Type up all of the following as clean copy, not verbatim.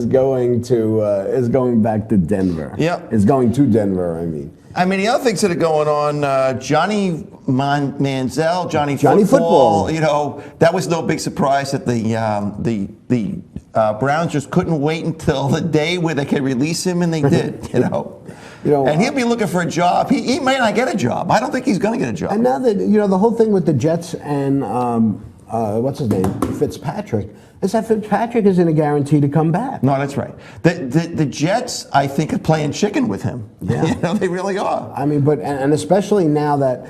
is going back to Denver. Yep. Is going to Denver, I mean. The other things that are going on, Johnny Manziel, Johnny Football. You know, that was no big surprise that the Browns just couldn't wait until the day where they could release him, and they did. And he'll be looking for a job. He may not get a job. I don't think he's going to get a job. And now that the whole thing with the Jets and what's his name, Fitzpatrick, is that Fitzpatrick isn't a guarantee to come back. No, that's right. The Jets, I think, are playing chicken with him. Yeah. They really are. I mean, and especially now that,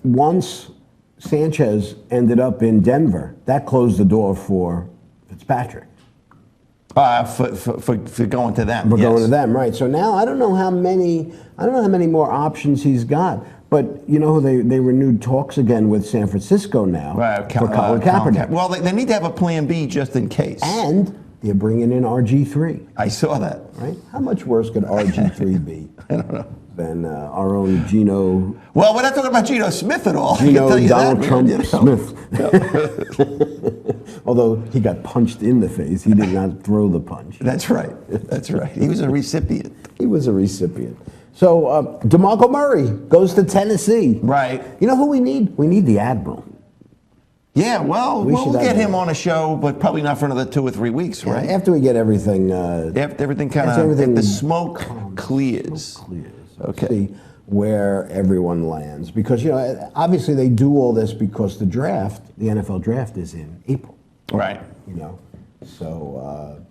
once Sanchez ended up in Denver, that closed the door for Fitzpatrick. For going to them. For going to them, right. So now I don't know how many more options he's got. But they renewed talks again with San Francisco now for Colin Kaepernick. Well, they need to have a plan B just in case. And they're bringing in RG3. I saw that. Right? How much worse could RG3 be? I don't know. Than our own Geno. Well, we're not talking about Geno Smith at all. Geno Donald Trump Smith. Although he got punched in the face, he did not throw the punch. That's right. That's right. He was a recipient. He was a recipient. So DeMarco Murray goes to Tennessee. Right. You know who we need? We need the Admiral. Yeah, well, we'll get him on a show, but probably not for another 2 or 3 weeks, right? After we get everything. After everything kind of, the smoke clears. Okay. See where everyone lands. Because, obviously they do all this because the NFL draft is in April. Right. So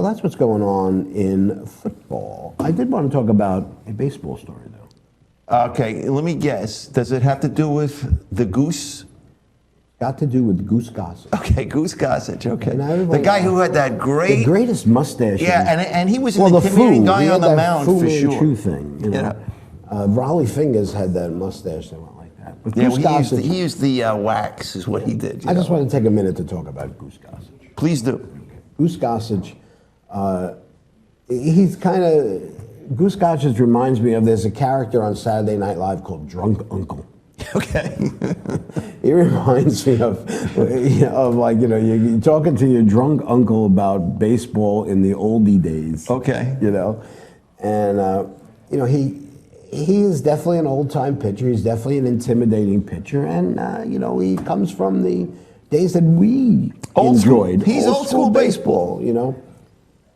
that's what's going on in football. I did want to talk about a baseball story, though. Okay, let me guess. Does it have to do with the Goose? Got to do with Goose Gossage. Okay, Goose Gossage. Okay, the guy who had that the greatest mustache. Yeah, and he was an intimidating guy on the mound for sure. Fu thing, Raleigh Fingers had that mustache that went like that. But he used the wax, is what he did. I just want to take a minute to talk about Goose Gossage. Please do. Goose Gossage, Goose Gossage reminds me of, there's a character on Saturday Night Live called Drunk Uncle. Okay. He reminds me of you're talking to your drunk uncle about baseball in the oldie days. Okay. And he is definitely an old time pitcher. He's definitely an intimidating pitcher, and he comes from the days that we enjoyed. He's old school baseball.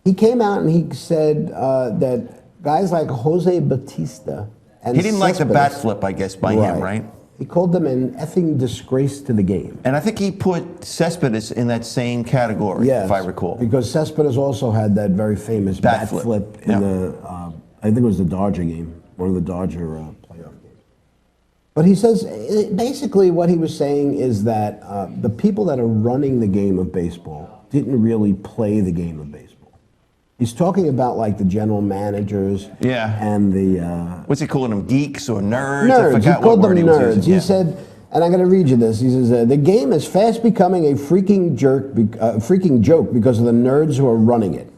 He came out and he said that guys like Jose Bautista. And he didn't like the bat flip, I guess, by him, right? He called them an effing disgrace to the game. And I think he put Cespedes in that same category, if I recall. Because Cespedes also had that very famous bat flip in the, I think it was the Dodger game, one of the Dodger playoff games. But he says, basically what he was saying is that the people that are running the game of baseball didn't really play the game of baseball. He's talking about like the general managers and the... what's he calling them, geeks or nerds? Nerds. I forgot he called what word them nerds. He He said, and I'm going to read you this. He says, the game is fast becoming a freaking joke because of the nerds who are running it.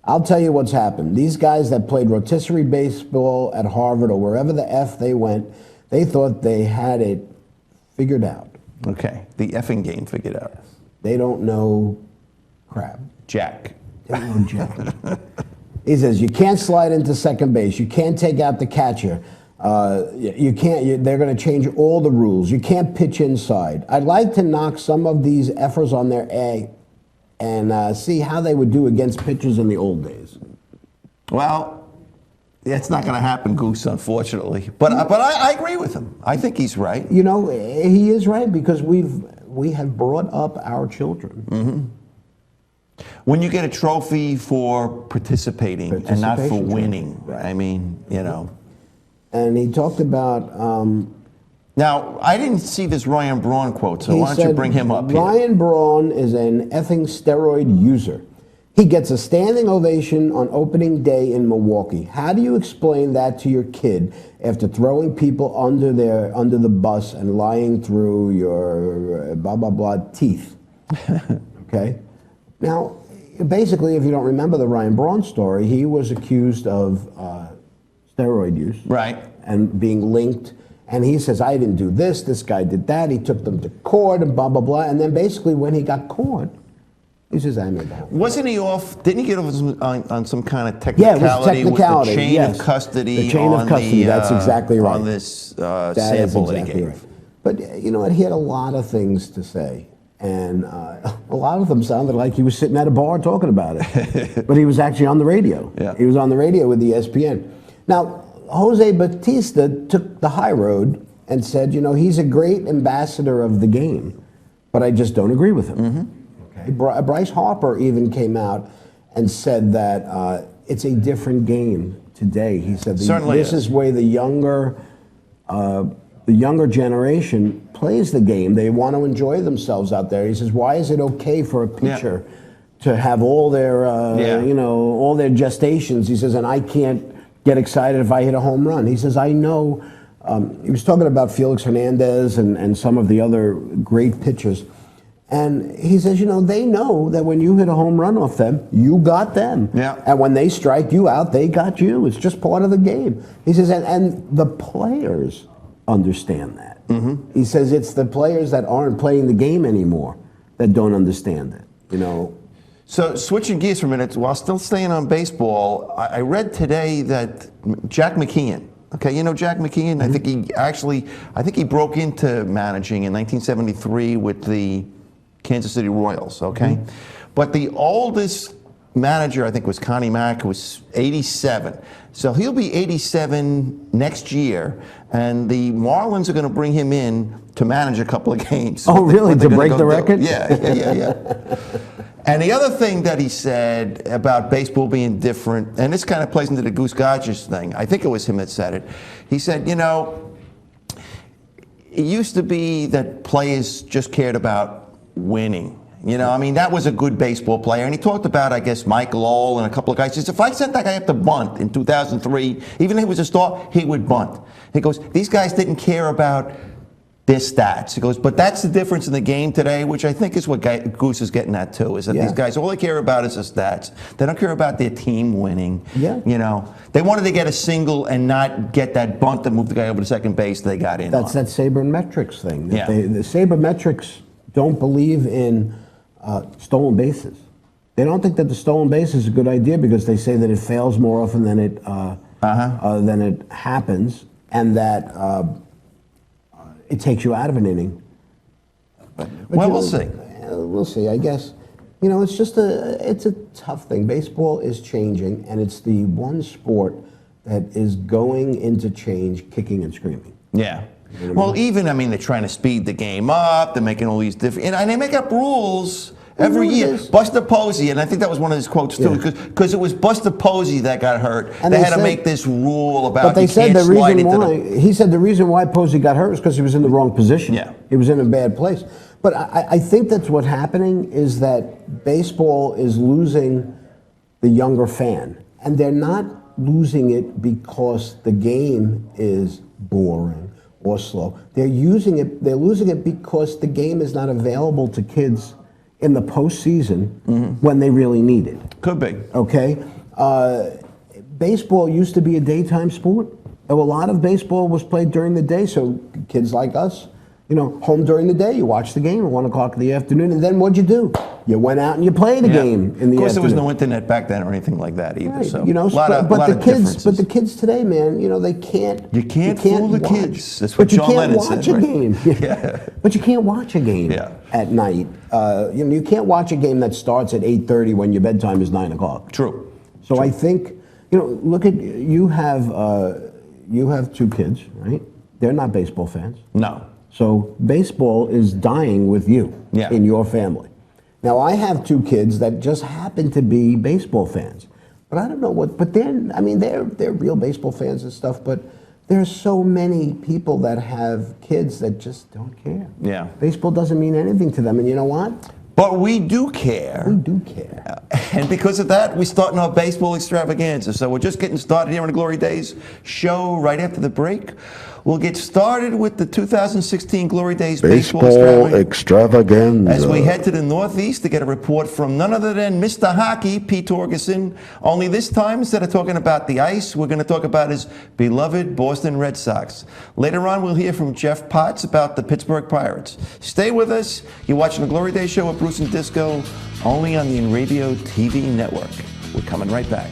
I'll tell you what's happened. These guys that played rotisserie baseball at Harvard or wherever the F they went, they thought they had it figured out. Okay, the effing game figured out. They don't know crap. Jack. He says, you can't slide into second base. You can't take out the catcher. You can't. They're going to change all the rules. You can't pitch inside. I'd like to knock some of these effers on their egg and see how they would do against pitchers in the old days. Well, that's not going to happen, Goose, unfortunately. But I agree with him. I think he's right. He is right because we have brought up our children. Mm-hmm. When you get a trophy for participating and not for winning, right. I mean, And he talked about... now, I didn't see this Ryan Braun quote, so why don't you bring him up here? Ryan Braun is an effing steroid user. He gets a standing ovation on opening day in Milwaukee. How do you explain that to your kid after throwing people under the bus and lying through your blah, blah, blah teeth? Okay? Now, basically, if you don't remember the Ryan Braun story, he was accused of steroid use. Right. And being linked. And he says, I didn't do this guy did that. He took them to court and blah, blah, blah. And then basically when he got caught, He says, I made the home run. Wasn't he off? Didn't he get off on some kind of technicality? Yeah, it was technicality. With the chain yes. of custody. The chain of custody. That's exactly right. On this that sample is exactly that he gave. Right. But you know what? He had a lot of things to say. And a lot of them sounded like he was sitting at a bar talking about it. But he was actually on the radio. Yeah. He was on the radio with ESPN. Now, Jose Bautista took the high road and said, you know, he's a great ambassador of the game, but I just don't agree with him. Mm-hmm. Okay. Bryce Harper even came out and said that it's a different game today. He said this is where the younger generation plays the game. They want to enjoy themselves out there. He says, why is it okay for a pitcher to have all their, you know, all their gestations? He says, and I can't get excited if I hit a home run. He says, I know, he was talking about Felix Hernandez and some of the other great pitchers. And he says, you know, they know that when you hit a home run off them, you got them. Yeah. And when they strike you out, they got you. It's just part of the game. He says, and the players understand that. Mm-hmm. He says it's the players that aren't playing the game anymore that don't understand it, you know. So switching gears for a minute, while still staying on baseball, I read today that Jack McKeon, okay, you know Jack McKeon? Mm-hmm. I think he broke into managing in 1973 with the Kansas City Royals, okay? Mm-hmm. But the oldest manager, I think, was Connie Mack, who was 87. So he'll be 87 next year, and the Marlins are going to bring him in to manage a couple of games. Oh, really? To break the record? Yeah. And the other thing that he said about baseball being different, and this kind of plays into the Goose Godges thing, I think it was him that said it. He said, you know, it used to be that players just cared about winning. You know, I mean, that was a good baseball player. And he talked about, I guess, Mike Lowell and a couple of guys. He says, if I sent that guy up to bunt in 2003, even if he was a star, he would bunt. He goes, these guys didn't care about their stats. He goes, but that's the difference in the game today, which I think is what Goose is getting at, too, is that these guys, all they care about is the stats. They don't care about their team winning. Yeah. You know, they wanted to get a single and not get that bunt that moved the guy over to second base they got in That's that sabermetrics thing. Yeah. The sabermetrics don't believe in stolen bases. They don't think that the stolen base is a good idea because they say that it fails more often than it happens, and that it takes you out of an inning. But we'll see. We'll see. I guess you know it's a tough thing. Baseball is changing, and it's the one sport that is going into change, kicking and screaming. Yeah. You know what I mean? Even, I mean, they're trying to speed the game up. They're making all these different, and they make up rules every year. Buster Posey, and I think that was one of his quotes too, because it was Buster Posey that got hurt. And they had to make this rule about. But they said the reason why he said the reason why Posey got hurt was because he was in the wrong position. Yeah, he was in a bad place. But I think that's what's happening is that baseball is losing the younger fan, and they're not losing it because the game is boring or slow. They're losing it because the game is not available to kids in the postseason when they really need it. Could be. Okay? Baseball used to be a daytime sport. A lot of baseball was played during the day, so kids like us, you know, home during the day, you watch the game at 1 o'clock in the afternoon, and then what'd you do? You went out and you played a game in the afternoon. Of course, there was no internet back then or anything like that either. Right. So you know, but the kids today, man, you know, they can't. You can't fool the kids. That's but what you John can't Lennon watch said, a game. Yeah. But you can't watch a game at night. You know, you can't watch a game that starts at 8:30 when your bedtime is 9 o'clock. True. So I think, you know, look at you have two kids, right? They're not baseball fans. No. So baseball is dying with you in your family. Now, I have two kids that just happen to be baseball fans. But I don't know what, but they're real baseball fans and stuff, but there's so many people that have kids that just don't care. Yeah. Baseball doesn't mean anything to them, and you know what? But we do care. We do care. And because of that, we're starting our baseball extravaganza. So we're just getting started here on the Glory Days show right after the break. We'll get started with the 2016 Glory Days Baseball Extravaganza. As we head to the Northeast to get a report from none other than Mr. Hockey, Pete Torgerson. Only this time, instead of talking about the ice, we're going to talk about his beloved Boston Red Sox. Later on, we'll hear from Jeff Potts about the Pittsburgh Pirates. Stay with us. You're watching the Glory Days Show with Bruce and Disco, only on the Inravio TV network. We're coming right back.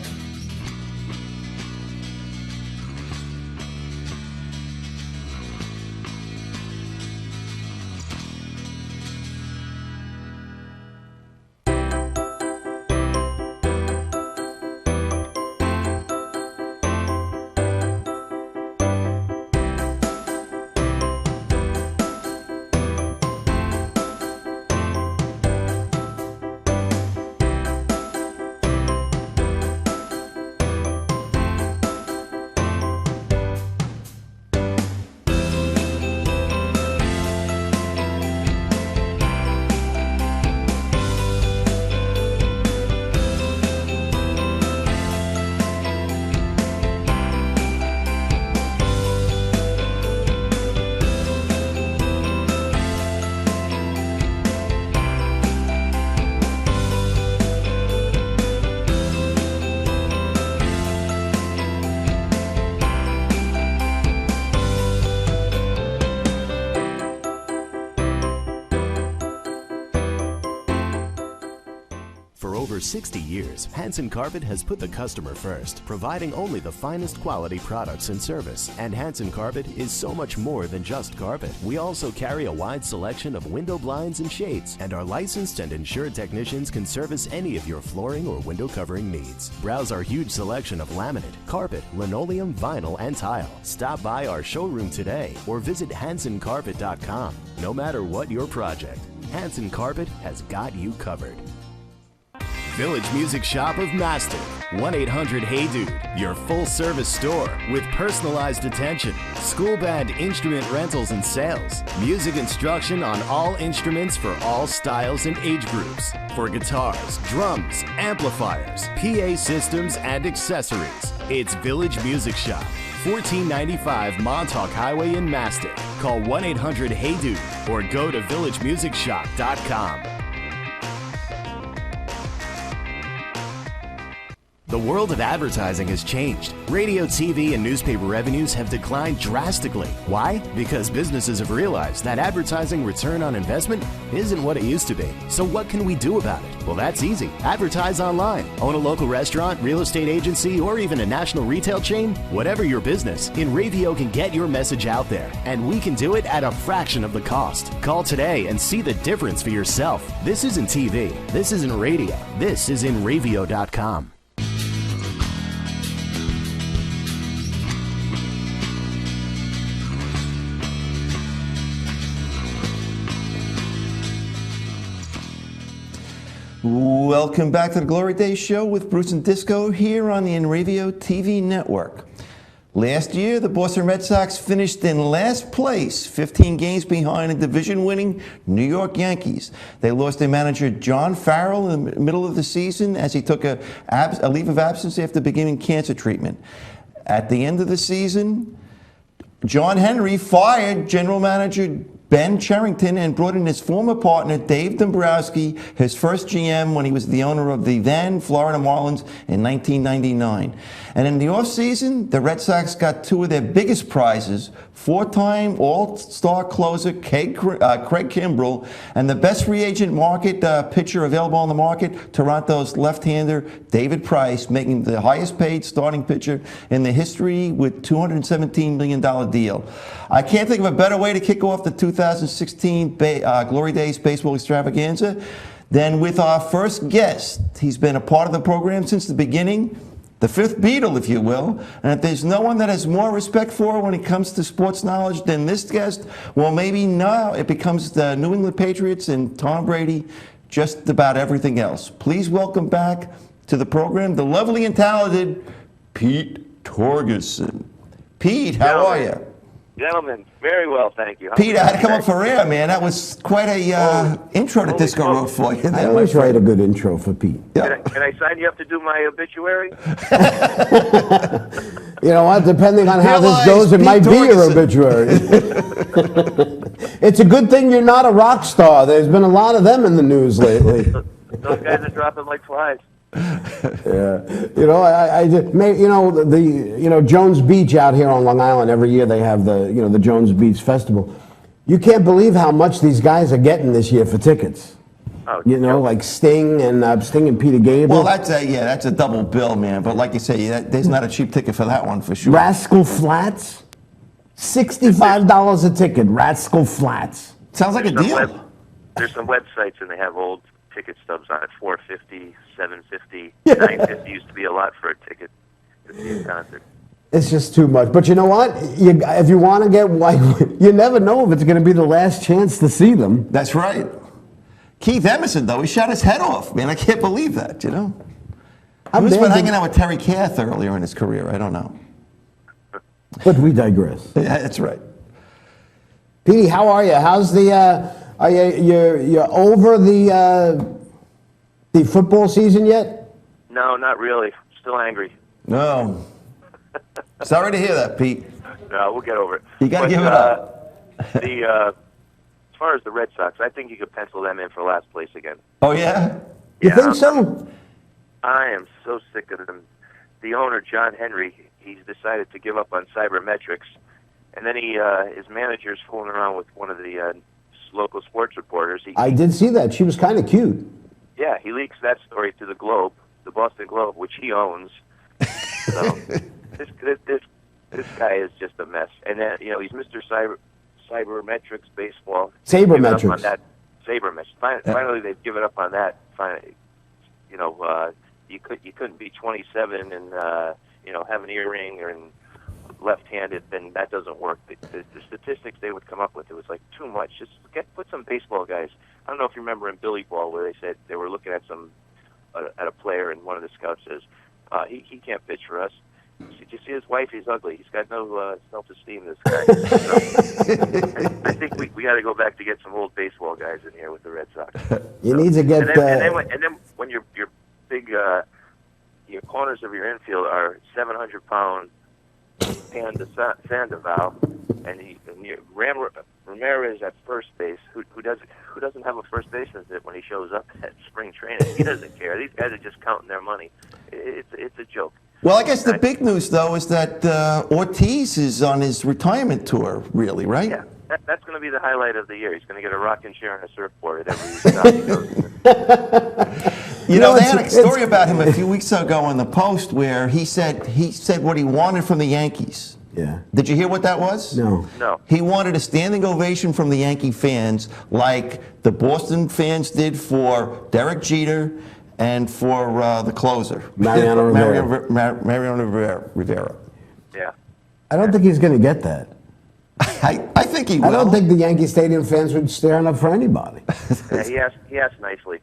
For over 60 years, Hansen Carpet has put the customer first, providing only the finest quality products and service. And Hansen Carpet is so much more than just carpet. We also carry a wide selection of window blinds and shades, and our licensed and insured technicians can service any of your flooring or window covering needs. Browse our huge selection of laminate, carpet, linoleum, vinyl, and tile. Stop by our showroom today or visit Hansencarpet.com. No matter what your project, Hansen Carpet has got you covered. Village Music Shop of Mastic, 1-800-HEY-DUDE, your full-service store with personalized attention, school band instrument rentals and sales, music instruction on all instruments for all styles and age groups, for guitars, drums, amplifiers, PA systems, and accessories. It's Village Music Shop, 1495 Montauk Highway in Mastic. Call 1-800-HEY-DUDE or go to villagemusicshop.com. The world of advertising has changed. Radio, TV, and newspaper revenues have declined drastically. Why? Because businesses have realized that advertising return on investment isn't what it used to be. So what can we do about it? Well, that's easy. Advertise online. Own a local restaurant, real estate agency, or even a national retail chain? Whatever your business, Inravio can get your message out there. And we can do it at a fraction of the cost. Call today and see the difference for yourself. This isn't TV. This isn't radio. This is Inravio.com. Welcome back to the Glory Days Show with Bruce and Disco here on the Inravio TV network. Last year, the Boston Red Sox finished in last place, 15 games behind a division-winning New York Yankees. They lost their manager, John Farrell, in the middle of the season as he took a leave of absence after beginning cancer treatment. At the end of the season, John Henry fired general manager Ben Cherington and brought in his former partner, Dave Dombrowski, his first GM when he was the owner of the then Florida Marlins in 1999. And in the offseason, the Red Sox got two of their biggest prizes, four-time All-Star closer Craig Kimbrell and the best free agent market pitcher available on the market, Toronto's left-hander David Price, making the highest-paid starting pitcher in the history with $217 million deal. I can't think of a better way to kick off the 2016 Glory Days Baseball Extravaganza than with our first guest. He's been a part of the program since the beginning, the fifth Beatle, if you will. And if there's no one that has more respect for when it comes to sports knowledge than this guest, well, maybe now it becomes the New England Patriots and Tom Brady, just about everything else. Please welcome back to the program the lovely and talented Pete Torgerson. Pete, how are you? Gentlemen, very well, thank you. Pete, I had to come up for air, man. That was quite a intro to Disco Road for you. I always write a good intro for Pete. Yeah. Can I sign you up to do my obituary? You know what? Depending on how this Realize goes, it Pete might be your Torgerson. obituary. It's a good thing you're not a rock star. There's been a lot of them in the news lately. Those guys are dropping like flies. Yeah, you know, I just, Jones Beach out here on Long Island. Every year they have the Jones Beach Festival. You can't believe how much these guys are getting this year for tickets. Oh, Like Sting and Peter Gabriel. Well, that's a double bill, man. But like you say, there's not a cheap ticket for that one for sure. Rascal Flatts, $65 a ticket. Rascal Flatts. Sounds like a deal. There's some websites and they have old ticket stubs on it. $4.50, $7.50, $9.50 used to be a lot for a ticket to see a concert. It's just too much. But you know what? If you want to get white, you never know if it's going to be the last chance to see them. That's right. Keith Emerson, though, he shot his head off, man. I can't believe that, you know? He must have been hanging out with Terry Kath earlier in his career. I don't know. But we digress. Yeah, that's right. Petey, how are you? How's the? Are you're over the football season yet? No, not really. Still angry. No. Sorry to hear that, Pete. No, we'll get over it. You got to give it up. As far as the Red Sox, I think you could pencil them in for last place again. Oh, yeah? You think so? I am so sick of them. The owner, John Henry, he's decided to give up on cybermetrics, and then his manager's fooling around with one of the local sports reporters. I did see that. She was kind of cute. Yeah, he leaks that story to the Globe, the Boston Globe, which he owns. So this guy is just a mess. And then he's Mr. Cybermetrics baseball. Sabermetrics. On that Sabermetrics. Finally, they've given up on that. Finally, you couldn't be 27 and have an earring and left-handed. Then that doesn't work. The statistics they would come up with, it was like too much. Just put some baseball guys. I don't know if you remember in Billy Ball where they said they were looking at at a player and one of the scouts says he can't pitch for us. Did you see his wife? He's ugly. He's got no self-esteem, this guy. So, I think we got to go back to get some old baseball guys in here with the Red Sox. You need to get... And then when your big... your corners of your infield are 700-pound Sandoval, and Ramirez at first base, who doesn't have a first baseman when he shows up at spring training. He doesn't care. These guys are just counting their money. It's a joke. Well, I guess the big news, though, is that Ortiz is on his retirement tour, really, right? Yeah, that's going to be the highlight of the year. He's going to get a rocking chair and a surfboard at every stop he goes to. They had a story about him a few weeks ago in the Post where he said what he wanted from the Yankees. Yeah. Did you hear what that was? No. He wanted a standing ovation from the Yankee fans like the Boston fans did for Derek Jeter and for the closer, Mariano Rivera. Yeah. I don't think he's going to get that. I think he will. I don't think the Yankee Stadium fans would stand up for anybody. Yeah, he asked nicely.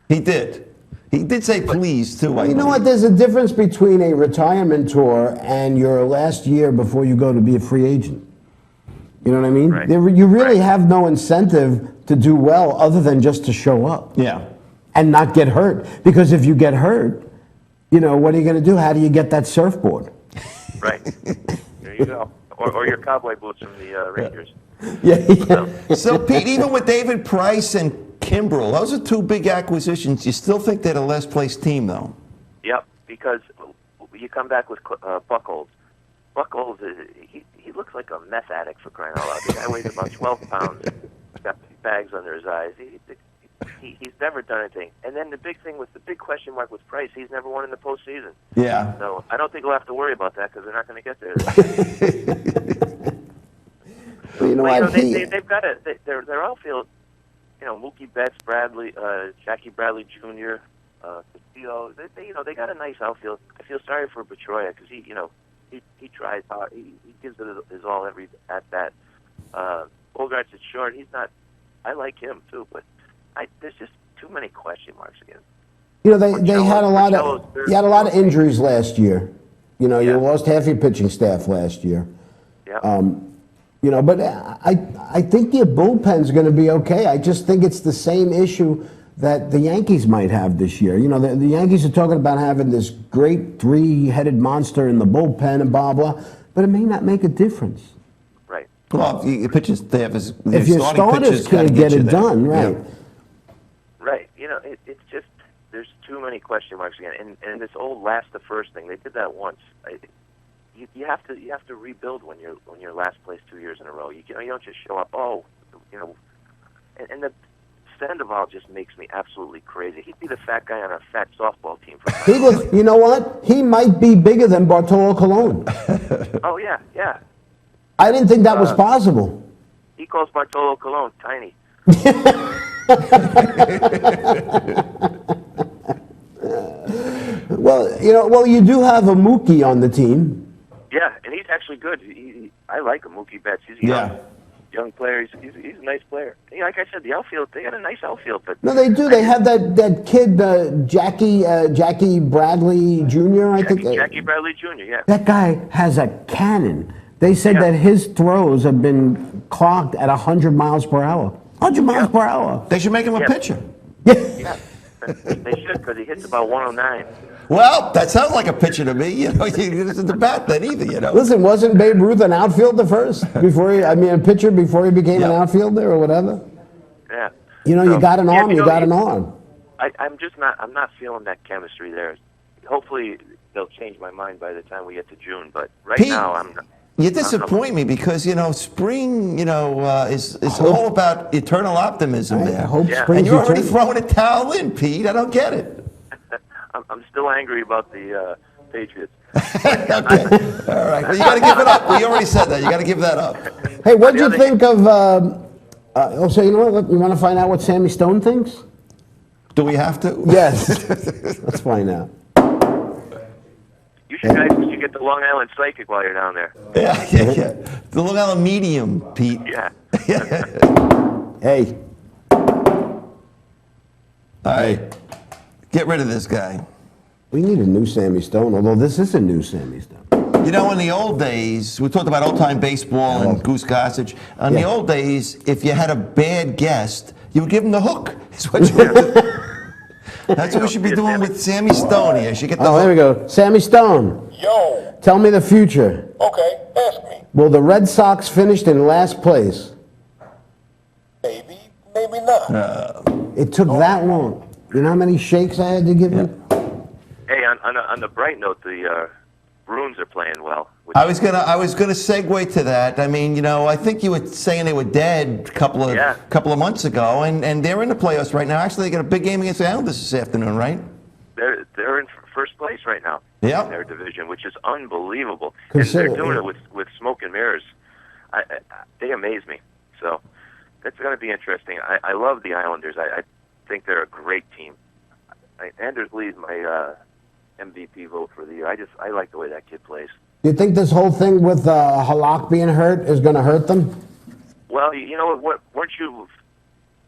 He did. He did say please, too. You know what? There's a difference between a retirement tour and your last year before you go to be a free agent. You know what I mean? Right. You really have no incentive to do well other than just to show up. Yeah. And not get hurt. Because if you get hurt, what are you going to do? How do you get that surfboard? Right. There you go. Or your cowboy boots from the Rangers. Yeah. So, Pete, even with David Price and Kimbrel, those are two big acquisitions. You still think they're the last place team, though? Yep, because you come back with Buchholz. Buchholz, he looks like a meth addict, for crying out loud. The guy weighs about 12 pounds, got bags under his eyes. He's never done anything. And then the big question mark with Price, he's never won in the postseason. Yeah. So I don't think we'll have to worry about that because they're not going to get there. They've got their outfield. Mookie Betts, Bradley, Jackie Bradley Jr., Castillo. They got a nice outfield. I feel sorry for Betroya because he tries hard. He gives it his all every at bat. Bogarts is short. He's not. I like him too, but there's just too many question marks again. They had a lot of injuries last year. You lost half your pitching staff last year. Yeah. You know, but I think your bullpen's going to be okay. I just think it's the same issue that the Yankees might have this year. You know, the Yankees are talking about having this great three-headed monster in the bullpen and blah, blah, but it may not make a difference. Right. Well, if your pitchers, If your starters can't get it done, right. Yeah. Right. You know, it's just, there's too many question marks again. And this old last to first thing, they did that once. You have to rebuild when you're last place 2 years in a row. You don't just show up. And the Sandoval just makes me absolutely crazy. He'd be the fat guy on our fat softball team. You know what? He might be bigger than Bartolo Colon. Oh yeah. I didn't think that was possible. He calls Bartolo Colon tiny. Well, you do have a Mookie on the team. Yeah, and he's actually good. I like him, Mookie Betts. He's a young player. He's a nice player. Like I said, the outfield, they got a nice outfield. But no, they do. They have that kid, Jackie Bradley Jr., I think. Jackie Bradley Jr., yeah. That guy has a cannon. They said that his throws have been clocked at 100 miles per hour. 100 miles per hour. They should make him a pitcher. Yeah, they should, because he hits about 109. Well, that sounds like a pitcher to me. You know, he isn't the bat then either. You know. Listen, wasn't Babe Ruth an outfielder first a pitcher before he became an outfielder or whatever? Yeah. You know, you got an arm. You got an arm. I'm not feeling that chemistry there. Hopefully, they'll change my mind by the time we get to June. But Pete, now, I'm not. You disappoint me because, spring, is all about eternal optimism there. I hope and you're already throwing a towel in, Pete. I don't get it. I'm still angry about the Patriots. Okay. All right. Well, you got to give it up. We already said that. You got to give that up. Hey, what did you think of... so, you know what? You want to find out what Sammy Stone thinks? Do we have to? Yes. Let's find out. You should get the Long Island Psychic while you're down there. Yeah. The Long Island Medium, Pete. Yeah. Hey. All right. Get rid of this guy. We need a new Sammy Stone, although this is a new Sammy Stone. You know, in the old days, we talked about old-time baseball and Goose Gossage. In the old days, if you had a bad guest, you would give him the hook. That's what That's what we should be doing with Sammy Stone here. She get the there we go. Sammy Stone. Yo. Tell me the future. Okay, ask me. Will the Red Sox finish in last place? Maybe, maybe not. It took that long. You know how many shakes I had to give him? Hey, on the bright note, the Bruins are playing well. I was gonna segue to that. I mean, I think you were saying they were dead a couple of months ago, and they're in the playoffs right now. Actually, they got a big game against the Islanders this afternoon, right? They're in first place right now in their division, which is unbelievable. And they're doing it with smoke and mirrors. They amaze me. So that's going to be interesting. I love the Islanders. I think they're a great team. Anders Lee's my MVP vote for the year. I like the way that kid plays. Do you think this whole thing with Halak being hurt is going to hurt them? Well, you know what? Weren't you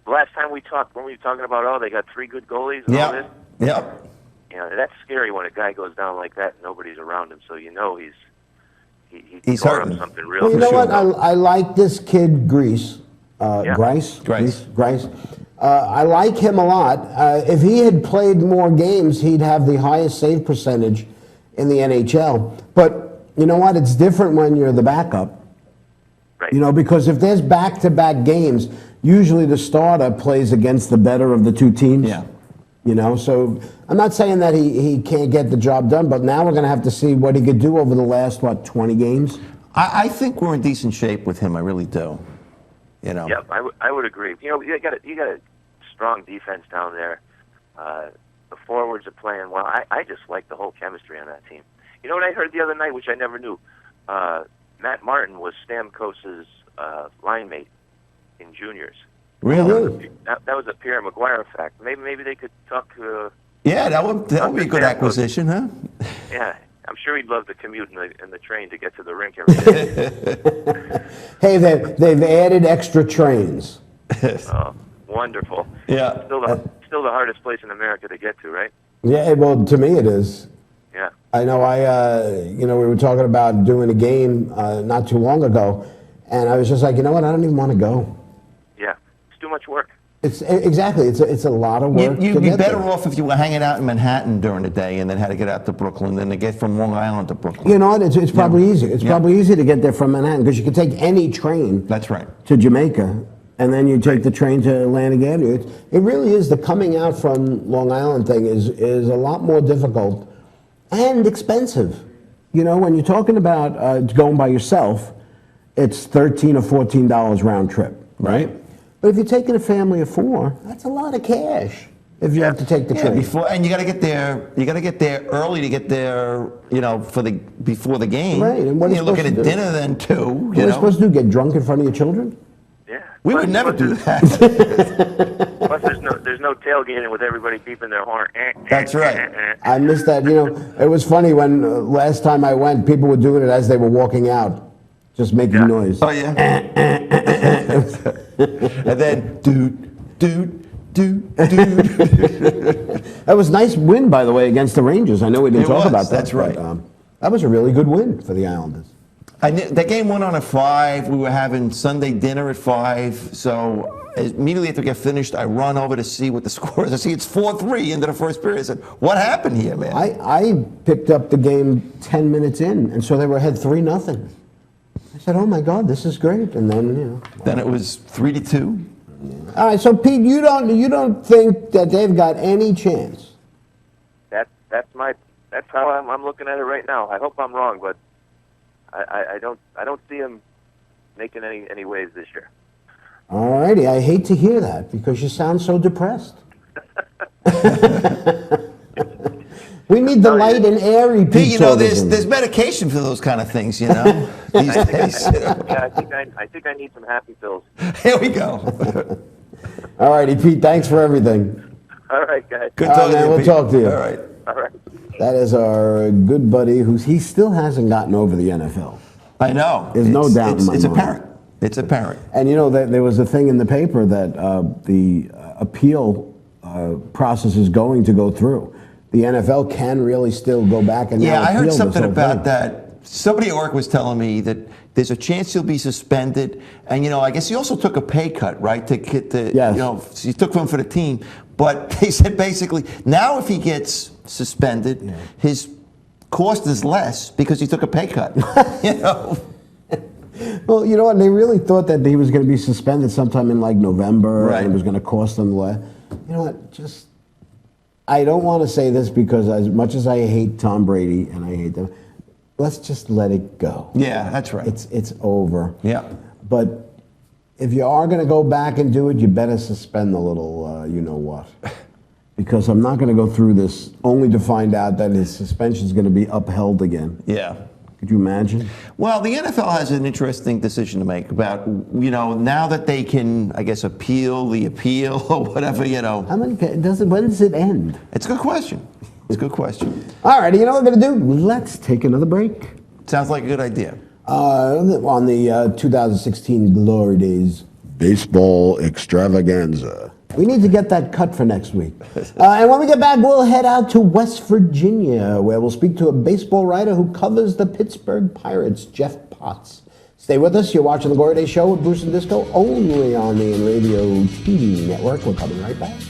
last time we talked? Weren't we talking about they got 3 good goalies and all this? Yep. That's scary when a guy goes down like that and nobody's around him. So he's hurting something real. Well, you know what? I like this kid Grice. Grice. I like him a lot. If he had played more games, he'd have the highest save percentage in the NHL. But you know what? It's different when you're the backup. Right. Because if there's back-to-back games, usually the starter plays against the better of the two teams. Yeah. So I'm not saying that he can't get the job done, but now we're going to have to see what he could do over the last, 20 games? I think we're in decent shape with him. I really do. Yeah, I would agree. You got a strong defense down there. The forwards are playing well. I just like the whole chemistry on that team. You know what I heard the other night, which I never knew? Matt Martin was Stamkos's line mate in juniors. Really? That was a Pierre McGuire fact. Maybe they could talk. Yeah, that would be a good acquisition, huh? Yeah, I'm sure he'd love to commute in the train to get to the rink every day. Hey, they've added extra trains. Oh, wonderful. Yeah. Still the hardest place in America to get to, right? Yeah, well, to me it is. Yeah. I know. We were talking about doing a game not too long ago, And I was just like, you know what? I don't even want to go. Yeah, it's too much work. It's exactly. It's a lot of work. You'd to be get better there. off if you were hanging out in Manhattan during the day and then had to get out to Brooklyn than to get from Long Island to Brooklyn. You know what? It's probably easy. It's probably easy to get there from Manhattan because you can take any train. That's right. To Jamaica, and then you take the train to Atlantic Avenue. It really is, the coming out from Long Island thing is a lot more difficult and expensive. You know, when you're talking about going by yourself, it's $13 or $14 round trip, right? But if you're taking a family of 4, that's a lot of cash. If you have to take the train. And you got to get there. You got to get there early to get there. You know, before the game. Right. And what are you you're looking supposed at to do? dinner then too. What are you supposed to do? Get drunk in front of your children? Yeah. We would never do that. Plus, there's no tailgating with everybody beeping their horn. That's right. I missed that. You know, it was funny when last time I went, people were doing it as they were walking out, just making noise. Oh yeah. And then dude. That was a nice win, by the way, against the Rangers. I know we didn't talk about that. That's right. But, that was a really good win for the Islanders. That game went on at 5. We were having Sunday dinner at 5. So immediately after we get finished, I run over to see what the score is. I see it's 4-3 into the first period. I said, "What happened here, man?" I picked up the game 10 minutes in, and so they were ahead 3-0. I said, "Oh my God, this is great!" And then Then it was 3-2. All right, so Pete, you don't think that they've got any chance? That's how I'm looking at it right now. I hope I'm wrong, but I don't see them making any waves this year. All righty, I hate to hear that because you sound so depressed. We need the light and airy Pete. You know, there's medication for those kind of things, you know, these days. You know? Yeah, I think I need some happy pills. Here we go. All righty, Pete, thanks for everything. All right, guys. Good All right, talking to man, you, we'll Pete. talk to you. All right. All right. That is our good buddy he still hasn't gotten over the NFL. I know. There's no doubt in my It's mind. apparent. It's apparent. And you know, there was a thing in the paper that the appeal process is going to go through. The NFL can really still go back and now I heard appeal something this whole about thing. that. Somebody at work was telling me that there's a chance he'll be suspended, and you know, I guess he also took a pay cut, right? To get the, Yes. you know, he took one for the team. But they said basically now if he gets suspended, his cost is less because he took a pay cut. You know. Well, you know what? They really thought that he was going to be suspended sometime in like November, Right. and it was going to cost them less. You know what? I don't want to say this because as much as I hate Tom Brady and I hate them, let's just let it go. Yeah, that's right. It's over. Yeah. But if you are going to go back and do it, you better suspend the little you know what. Because I'm not going to go through this only to find out that his suspension is going to be upheld again. Yeah. Could you imagine? Well, the NFL has an interesting decision to make about, you know, now that they can, I guess, appeal the appeal or whatever, you know. When does it end? It's a good question. It's a good question. All right, you know what we're going to do? Let's take another break. Sounds like a good idea. On the 2016 Glory Days Baseball Extravaganza. We need to get that cut for next week. And when we get back, we'll head out to West Virginia, where we'll speak to a baseball writer who covers the Pittsburgh Pirates, Jeff Potts. Stay with us. You're watching The Glory Days Show with Bruce and Disco, only on the Inravio TV network. We're coming right back.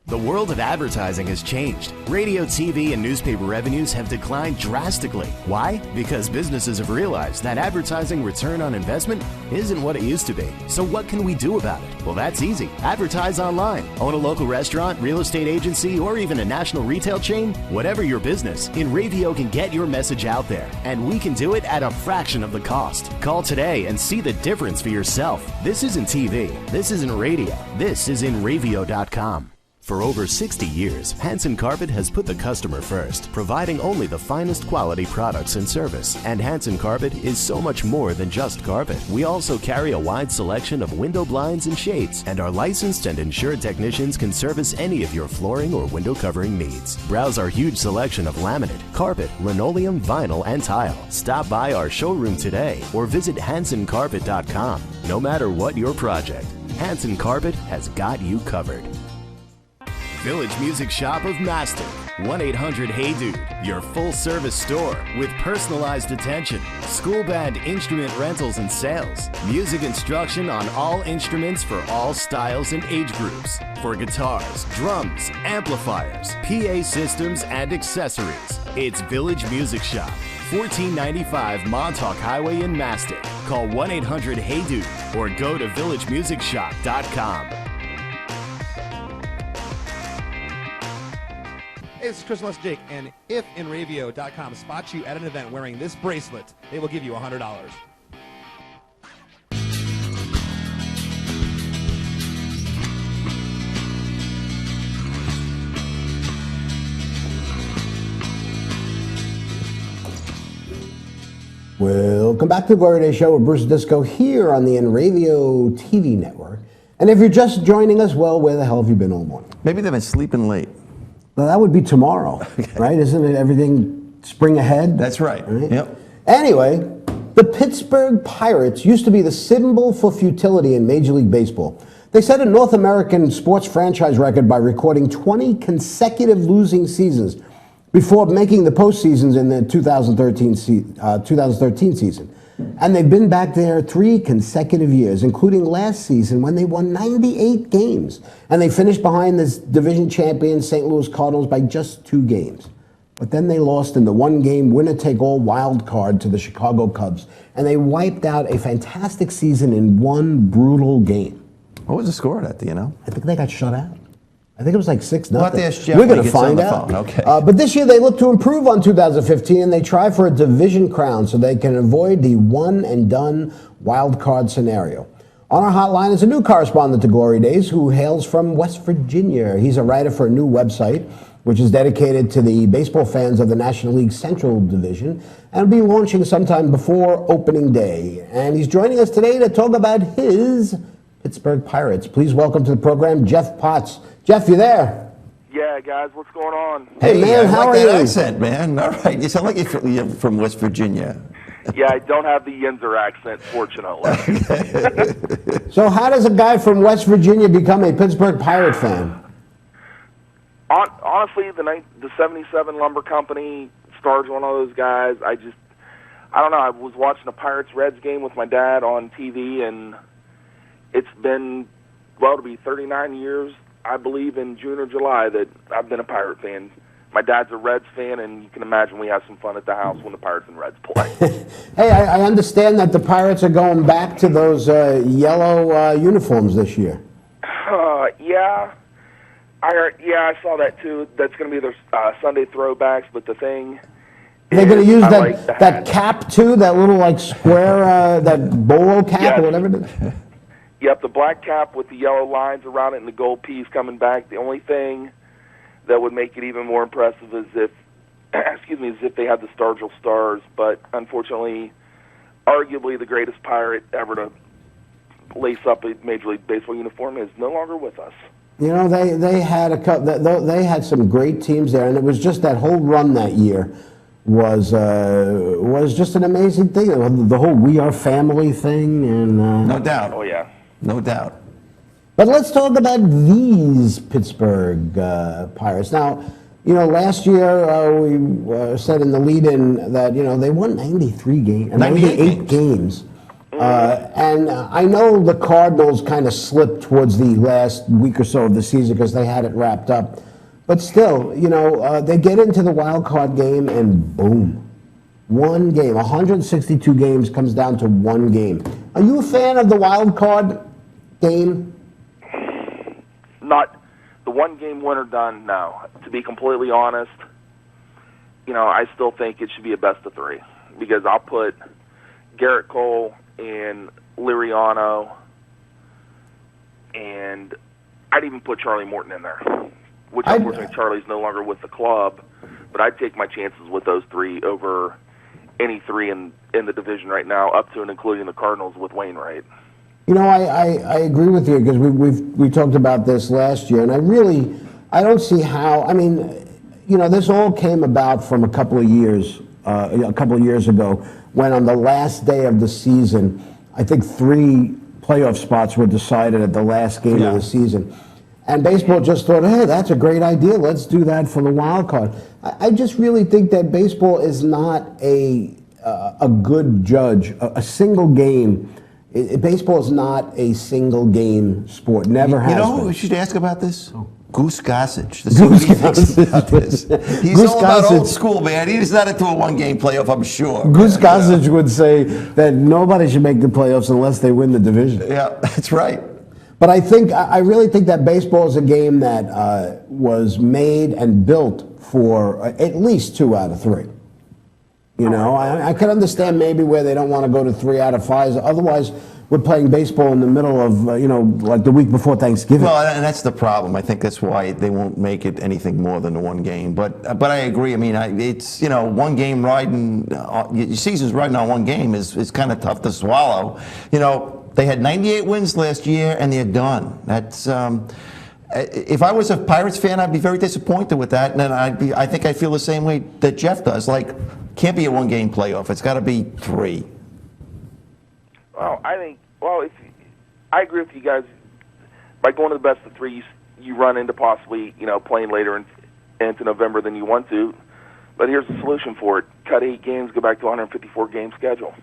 The world of advertising has changed. Radio, TV, and newspaper revenues have declined drastically. Why? Because businesses have realized that advertising return on investment isn't what it used to be. So what can we do about it? Well, that's easy. Advertise online. Own a local restaurant, real estate agency, or even a national retail chain? Whatever your business, Inravio can get your message out there. And we can do it at a fraction of the cost. Call today and see the difference for yourself. This isn't TV. This isn't radio. This is Inravio.com. For over 60 years, Hanson Carpet has put the customer first, providing only the finest quality products and service. And Hanson Carpet is so much more than just carpet. We also carry a wide selection of window blinds and shades, and our licensed and insured technicians can service any of your flooring or window covering needs. Browse our huge selection of laminate, carpet, linoleum, vinyl, and tile. Stop by our showroom today or visit HansonCarpet.com. No matter what your project, Hanson Carpet has got you covered. Village Music Shop of Mastic. 1-800-HEY-DUDE. Your full-service store with personalized attention, school band instrument rentals and sales, music instruction on all instruments for all styles and age groups, for guitars, drums, amplifiers, PA systems, and accessories. It's Village Music Shop, 1495 Montauk Highway in Mastic. Call 1-800-HEY-DUDE or go to villagemusicshop.com. Hey, this is Chris West Jake, and if Inravio.com spots you at an event wearing this bracelet, they will give you $100. Welcome back to the Glory Day Show with Bruce Disco here on the Inravio TV network. And if you're just joining us, well, where the hell have you been all morning? Maybe they've been sleeping late. Well, that would be tomorrow, right? Isn't it everything spring ahead? That's right. Yep. Anyway, the Pittsburgh Pirates used to be the symbol for futility in Major League Baseball. They set a North American sports franchise record by recording 20 consecutive losing seasons before making the postseasons in the 2013 season. And they've been back there 3 consecutive years, including last season when they won 98 games. And they finished behind this division champion St. Louis Cardinals by just 2 games. But then they lost in the 1-game winner-take-all wild card to the Chicago Cubs. And they wiped out a fantastic season in 1 brutal game. What was the score of that, do you know? I think they got shut out. I think it was like 6-0. We'll have to ask Jeff We're when going he to gets on find the out. phone. Okay. But this year they look to improve on 2015, and they try for a division crown so they can avoid the one-and-done wild card scenario. On our hotline is a new correspondent to Glory Days who hails from West Virginia. He's a writer for a new website, which is dedicated to the baseball fans of the National League Central Division, and will be launching sometime before opening day. And he's joining us today to talk about his Pittsburgh Pirates. Please welcome to the program, Jeff Potts. Jeff, you there? Yeah, guys, what's going on? Hey, man, how are you? I like that accent, man. All right, you sound like you're from West Virginia. Yeah, I don't have the Yinzer accent, fortunately. So how does a guy from West Virginia become a Pittsburgh Pirate fan? Honestly, the 77 Lumber Company stars one of those guys. I don't know. I was watching a Pirates-Reds game with my dad on TV, and it's been, well, to be 39 years, I believe, in June or July that I've been a Pirate fan. My dad's a Reds fan, and you can imagine we have some fun at the house when the Pirates and Reds play. Hey, I understand that the Pirates are going back to those yellow uniforms this year. Yeah. I saw that too. That's going to be their Sunday throwbacks, but the thing They're going to use that that cap too, that little like square, that bolo cap Yes. or whatever it is. Yep, the black cap with the yellow lines around it and the gold piece coming back. The only thing that would make it even more impressive is if, is if they had the Stargell Stars. But unfortunately, arguably the greatest Pirate ever to lace up a Major League Baseball uniform is no longer with us. You know, they had they had some great teams there, and it was just that whole run that year was just an amazing thing. The whole "We Are Family" thing, and No doubt. Oh, yeah. No doubt. But let's talk about these Pittsburgh Pirates. Now, you know, last year we said in the lead-in that, you know, they won 98 games. And I know the Cardinals kind of slipped towards the last week or so of the season because they had it wrapped up. But still, you know, they get into the wild card game and boom. 1 game. 162 games comes down to 1 game. Are you a fan of the wild card game? Not the 1-game winner done, no. To be completely honest, you know, I still think it should be a best of 3 because I'll put Garrett Cole and Liriano, and I'd even put Charlie Morton in there, which unfortunately Charlie's no longer with the club, but I'd take my chances with those 3 over any 3 in the division right now, up to and including the Cardinals with Wainwright. You know, I agree with you because we talked about this last year, and I don't see how. I mean, you know, this all came about from a couple of years ago when on the last day of the season, I think 3 playoff spots were decided at the last game of the season. And baseball just thought, hey, that's a great idea. Let's do that for the wild card. I just really think that baseball is not a good judge. A single game. Baseball is not a single game sport. Never has been. You know who we should ask about this? Goose Gossage. Goose Gossage. He's all about old school, man. He's not into a one-game playoff, I'm sure. Goose Gossage would say that nobody should make the playoffs unless they win the division. Yeah, that's right. But I really think that baseball is a game that was made and built for at least 2 out of 3. You know, I can understand maybe where they don't want to go to 3 out of 5. Otherwise, we're playing baseball in the middle of, like the week before Thanksgiving. Well, and that's the problem. I think that's why they won't make it anything more than one game. But I agree. I mean, it's, one game riding, your season's riding on one game is kind of tough to swallow. They had 98 wins last year, and they're done. That's if I was a Pirates fan, I'd be very disappointed with that, and then I think I feel the same way that Jeff does. Like, can't be a one-game playoff. It's got to be 3. Well, I agree with you guys. By going to the best of 3, you run into possibly playing later into November than you want to. But here's the solution for it: cut 8 games, go back to 154 game schedule.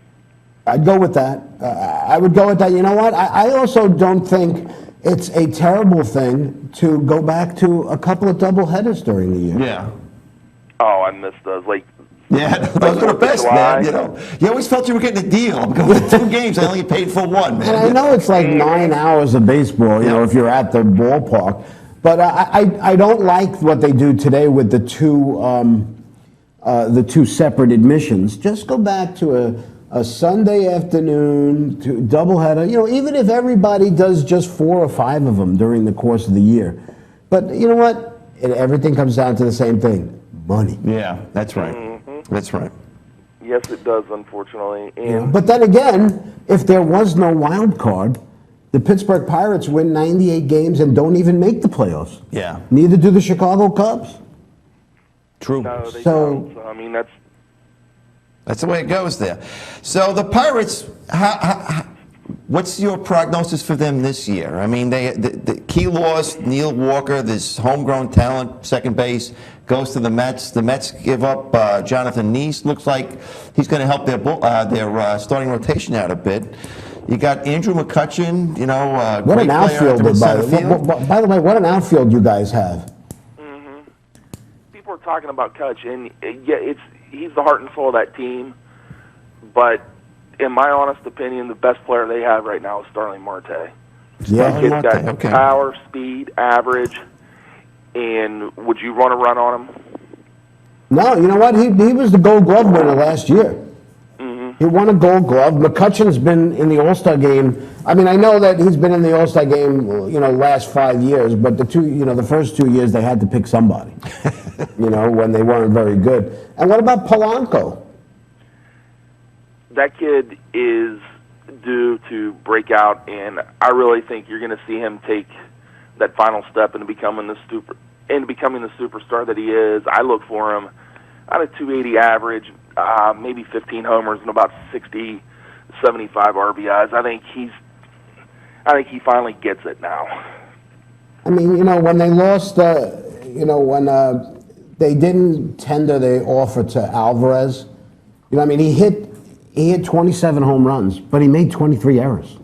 I'd go with that. I would go with that. You know what? I also don't think it's a terrible thing to go back to a couple of doubleheaders during the year. Yeah. Oh, I missed those. Yeah, those are the best, man. You always felt you were getting a deal. I'm going to 2 games. I only get paid for 1, man. And I know it's like 9 hours of baseball, if you're at the ballpark. But I don't like what they do today with the two separate admissions. Just go back to a Sunday afternoon to doubleheader. Even if everybody does just 4 or 5 of them during the course of the year. But you know what? Everything comes down to the same thing: money. Yeah, that's right. That's right. Yes, it does, unfortunately. But then again, if there was no wild card, the Pittsburgh Pirates win 98 games and don't even make the playoffs. Yeah. Neither do the Chicago Cubs. True. No, they don't. So, I mean, that's the way it goes there. So the Pirates, what's your prognosis for them this year? I mean, the key loss, Neil Walker, this homegrown talent, second base, goes to the Mets. The Mets give up Jonathan Neese. Looks like he's going to help their starting rotation out a bit. You got Andrew McCutchen, what great an outfield, by the way, what an outfield you guys have. Mm-hmm. People are talking about Kutch, and he's the heart and soul of that team. But in my honest opinion, the best player they have right now is Starling Marte. Yeah, He's got power, speed, average. And would you want to run on him? No, you know what? He was the Gold Glove winner last year. Mm-hmm. He won a Gold Glove. McCutchen's been in the All-Star game. I mean, I know that he's been in the All-Star game, last 5 years. But the first 2 years they had to pick somebody. When they weren't very good. And what about Polanco? That kid is due to break out, and I really think you're going to see him take that final step into becoming the superstar that he is. I look for him at a 280 average, maybe 15 homers and about 60, 75 RBIs. I think he finally gets it now. I mean, when they lost, when they didn't tender the offer to Alvarez, he hit 27 home runs, but he made 23 errors.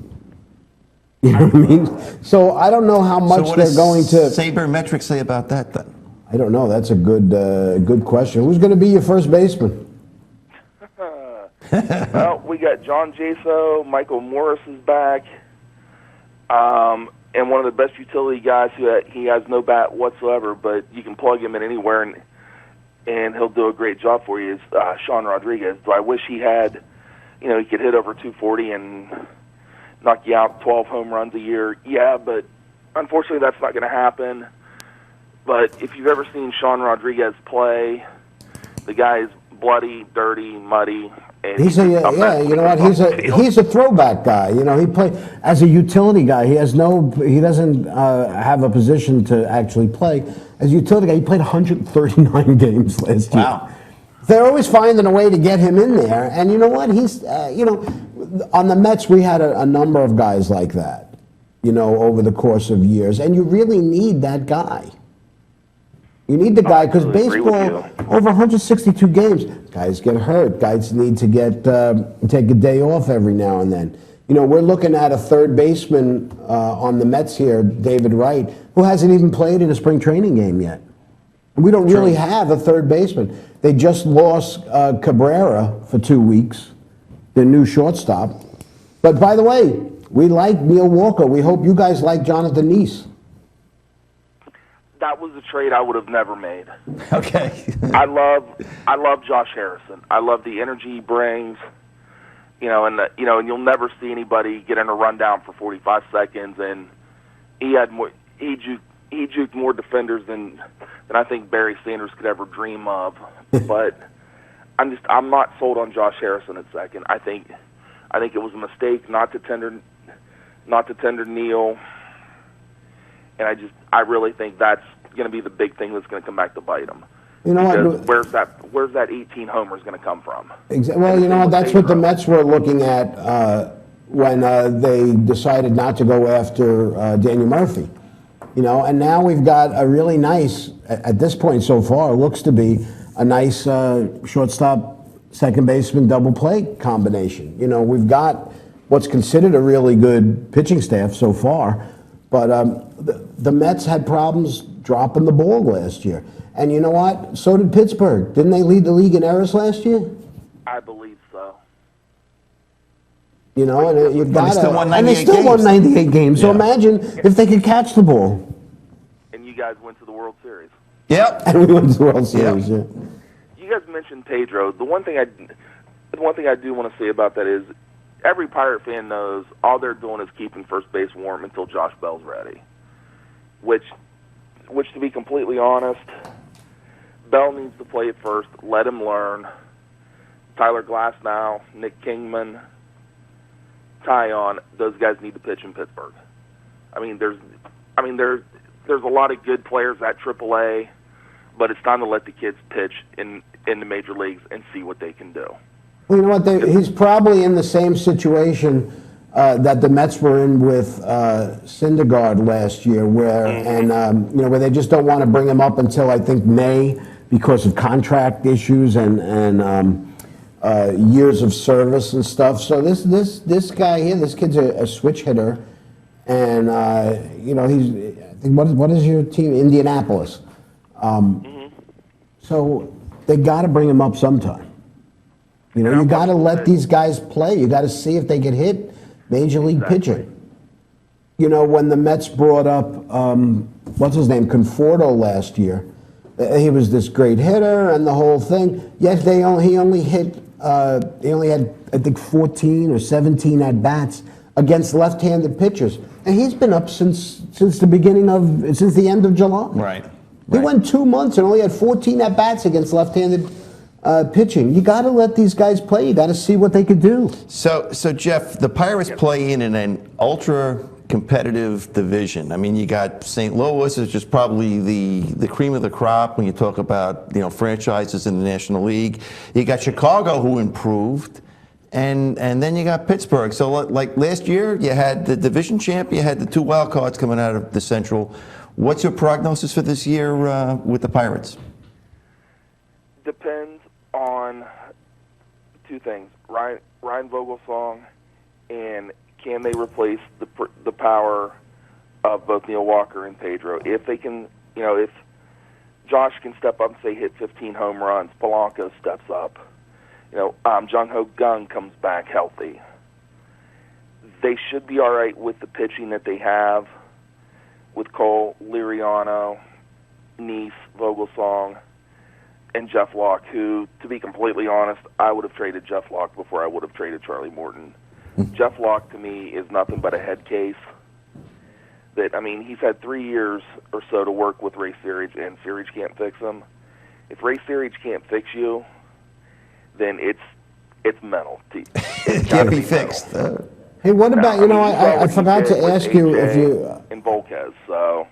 You know what I mean? So I don't know how much they're going to. Sabermetrics say about that then? I don't know. That's a good question. Who's going to be your first baseman? Well, we got John Jaso, Michael Morris is back, and one of the best utility guys he has no bat whatsoever, but you can plug him in anywhere and he'll do a great job for you. Is Sean Rodriguez. Do I wish he had, he could hit over 240 and knock you out 12 home runs a year? Yeah, but unfortunately that's not going to happen. But if you've ever seen Sean Rodriguez play, the guy is bloody, dirty, muddy. And he's a throwback guy. He played as a utility guy. He doesn't have a position to actually play. As a utility guy, he played 139 games last year. Wow. They're always finding a way to get him in there. And you know what? He's, on the Mets, we had a number of guys like that, you know, over the course of years, and you really need that guy. You need the guy because baseball, over 162 games, guys get hurt. Guys need to take a day off every now and then. You know, we're looking at a third baseman on the Mets here, David Wright, who hasn't even played in a spring training game yet. We don't really have a third baseman. They just lost Cabrera for 2 weeks, their new shortstop. But by the way, we like Neil Walker. We hope you guys like Jonathan Neese. That was a trade I would have never made. Okay. I love Josh Harrison. I love the energy he brings. You know, and you'll never see anybody get in a rundown for 45 seconds. And he juked more defenders than I think Barry Sanders could ever dream of. But I'm not sold on Josh Harrison at second. I think it was a mistake not to tender Neil. And I really think that's going to be the big thing that's going to come back to bite him. You know what? Where's that 18 homers going to come from? Well, you know what? That's what the Mets were looking at when they decided not to go after Daniel Murphy. You know, and now we've got a really nice, at this point so far, looks to be a nice shortstop, second baseman, double play combination. You know, we've got what's considered a really good pitching staff so far, but the Mets had problems dropping the ball last year. And you know what? So did Pittsburgh. Didn't they lead the league in errors last year? I believe so. You know, and you've got to. And they still won 98 games. So imagine if they could catch the ball. And you guys went to the World Series. Yep. And we went to the World Series. Yep. Yeah. You guys mentioned Pedro. The one thing I do want to say about that is every Pirate fan knows all they're doing is keeping first base warm until Josh Bell's ready. Which, to be completely honest, Bell needs to play at first. Let him learn. Tyler Glasnow, Nick Kingman, Tyon, those guys need to pitch in Pittsburgh. There's a lot of good players at AAA, but it's time to let the kids pitch in the major leagues and see what they can do. Well, you know what? He's probably in the same situation that the Mets were in with Syndergaard last year, where where they just don't want to bring him up until I think May because of contract issues and years of service and stuff. So this guy here, this kid's a switch hitter, and he's I think what is your team? Indianapolis. So they got to bring him up sometime. You know, you got to let these guys play. You got to see if they get hit. Major league pitching. You know, when the Mets brought up, what's his name, Conforto last year, he was this great hitter and the whole thing. Yet he only had, I think, 14 or 17 at bats against left-handed pitchers, and he's been up since the end of July. Right. He went 2 months and only had 14 at bats against left-handed pitching. You got to let these guys play. You got to see what they could do. So Jeff, the Pirates play in an ultra competitive division. I mean, you got St. Louis, which is probably the cream of the crop when you talk about franchises in the National League. You got Chicago, who improved, and then you got Pittsburgh. So like last year, you had the division champ, you had the 2 wild cards coming out of the Central. What's your prognosis for this year with the Pirates? Depends on 2 things: Ryan Vogelsong, and can they replace the power of both Neil Walker and Pedro? If they can, if Josh can step up and say hit 15 home runs, Polanco steps up, Jung-Ho Gung comes back healthy, they should be all right with the pitching that they have with Cole, Liriano, Neese, Vogelsong, and Jeff Locke, who, to be completely honest, I would have traded Jeff Locke before I would have traded Charlie Morton. Jeff Locke, to me, is nothing but a head case. He's had 3 years or so to work with Ray Searage, and Searage can't fix him. If Ray Searage can't fix you, then it's mental. It can't be fixed. Hey, what about, I forgot to ask you if you... And Volquez, so...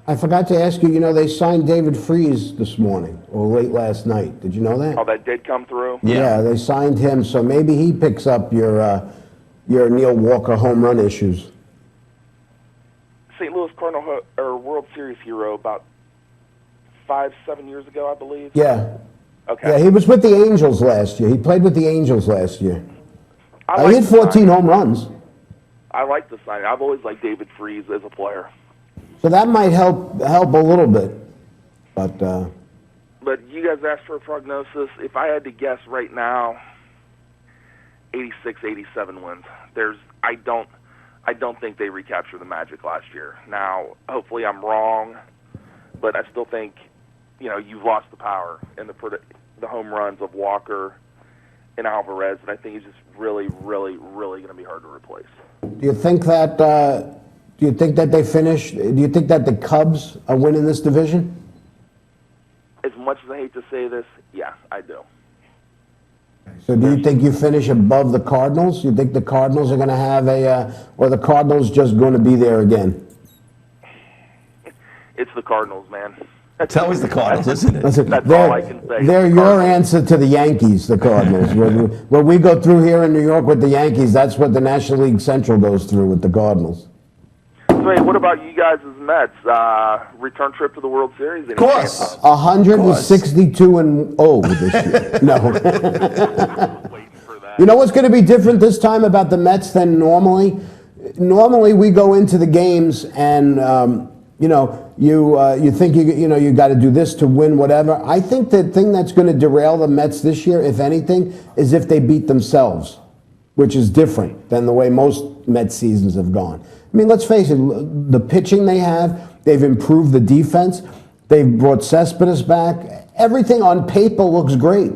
I forgot to ask you, they signed David Freese this morning, or late last night. Did you know that? Oh, that did come through? Yeah, they signed him, so maybe he picks up your your Neil Walker home run issues? St. Louis Cardinal or World Series hero about 5-7 years ago, I believe. Yeah. Okay. Yeah, he was with the Angels last year. He played with the Angels last year. He hit 14 home runs. I like the signing. I've always liked David Freese as a player. So that might help a little bit. But you guys asked for a prognosis. If I had to guess right now, 86, 87 wins. I don't think they recapture the magic last year. Now, hopefully I'm wrong, but I still think, you've lost the power in the home runs of Walker and Alvarez, and I think it's just really, really, really going to be hard to replace. do you think that they finish? Do you think that the Cubs are winning this division? As much as I hate to say this, yeah, I do. So do you think you finish above the Cardinals? You think the Cardinals are going to have or the Cardinals just going to be there again? It's the Cardinals, man. It's always the Cardinals, isn't it? Listen, That's all I can say. They're your answer to the Yankees, the Cardinals. What we go through here in New York with the Yankees, that's what the National League Central goes through with the Cardinals. So, hey, what about you guys as Mets? Return trip to the World Series? Of course. 162-0 this year. No. Waiting for that. You know what's going to be different this time about the Mets than normally? Normally we go into the games and you think you got to do this to win whatever. I think the thing that's going to derail the Mets this year, if anything, is if they beat themselves, which is different than the way most Mets seasons have gone. I mean, let's face it, the pitching they've improved the defense, they've brought Cespedes back. Everything on paper looks great,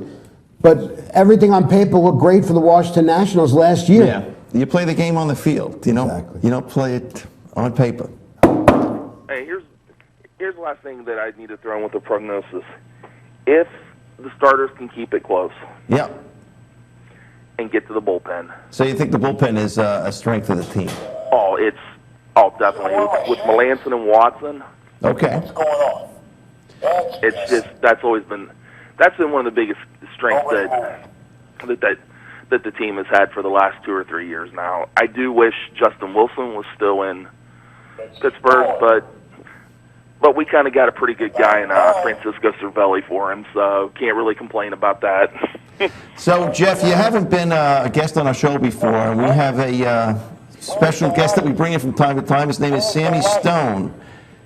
but everything on paper looked great for the Washington Nationals last year. Yeah, you play the game on the field, Exactly. You don't play it on paper. Hey, here's the last thing that I need to throw in with the prognosis. If the starters can keep it close Yeah. and get to the bullpen. So you think the bullpen is a strength of the team? Definitely. With Melanson and Watson, Okay. What's going on? it's just that's been one of the biggest strengths that the team has had for the last 2 or 3 years now. I do wish Justin Wilson was still in Pittsburgh, but we kind of got a pretty good guy in Francisco Cervelli for him, so can't really complain about that. So, Jeff, you haven't been a guest on our show before. We have a special guest that we bring in from time to time. His name is Sammy Stone,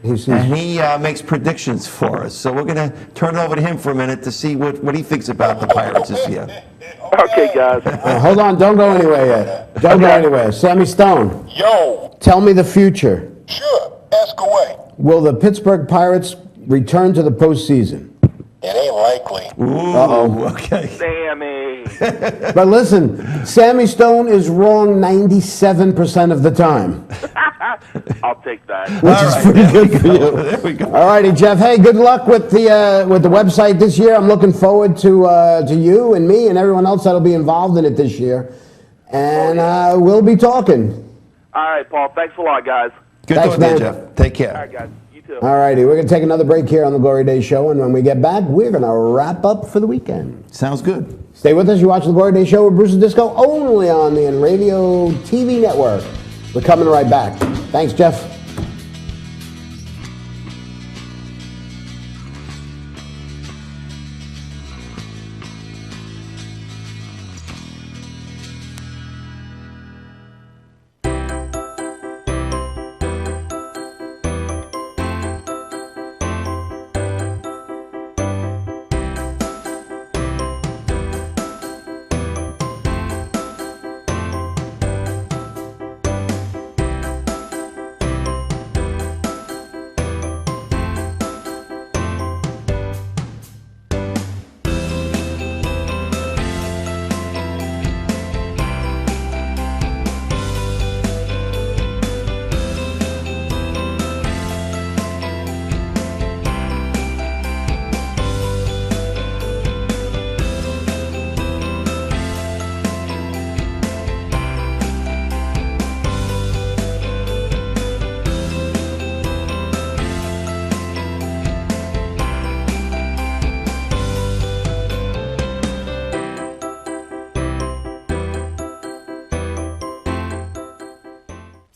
and he makes predictions for us. So we're going to turn it over to him for a minute to see what he thinks about the Pirates this year. Okay, guys. Hold on, don't go anywhere yet. Don't go anywhere. Sammy Stone, Yo, tell me the future. sure, ask away. Will the Pittsburgh Pirates return to the postseason? It ain't likely. Ooh, okay. Sammy. But listen, Sammy Stone is wrong 97% of the time, I'll take that. which is pretty good for you. There we go. All righty, Jeff. Hey, good luck with the website this year. I'm looking forward to you and me and everyone else that'll be involved in it this year. And we'll be talking. All right, Paul. Thanks a lot, guys. Good Thanks, talking to you, man. Jeff. Take care. All right, guys. You too. All righty, we're going to take another break here on the Glory Days Show, and when we get back, we're going to wrap up for the weekend. Sounds good. Stay with us. You watch the Glory Days Show with Bruce and Disco only on the Inravio TV network. We're coming right back. Thanks, Jeff.